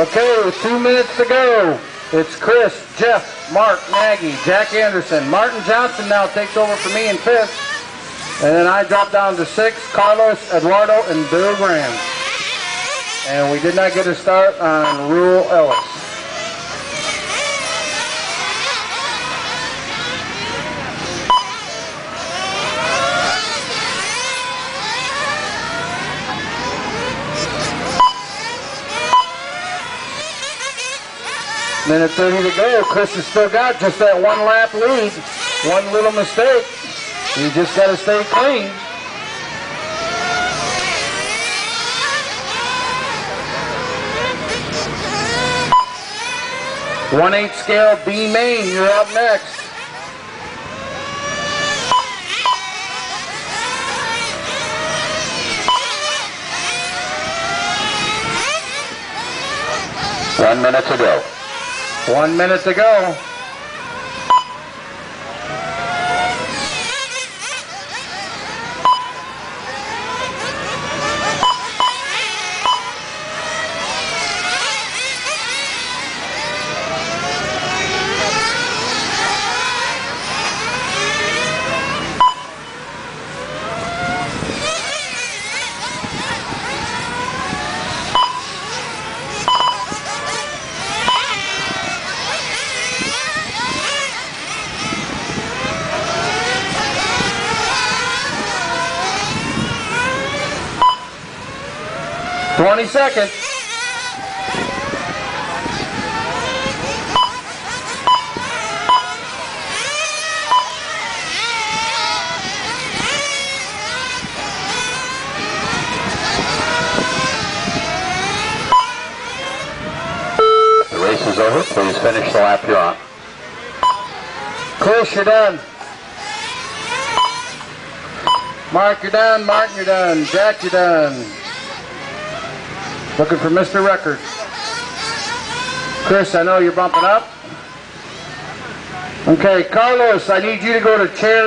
Okay, with 2 minutes to go, it's Chris, Jeff, Mark, Nagy, Jack Anderson. Martin Johnson now takes over for me in 5th. And then I drop down to 6th, Carlos, Eduardo, and Bill Graham. And we did not get a start on Rule Ellis. Minute 30 to go. Chris has still got just that 1 lap lead. One little mistake. You just got to stay clean. .1/8 scale B main, you're up next. One minute to go. 1 minute to go. $20 seconds. The race is over. Please finish the lap you're on. Chris, you're done. Mark, you're done. Martin, you're done. Jack, you're done. Looking for Mr. Record. Chris, I know you're bumping up. Okay, Carlos, I need you to go to chair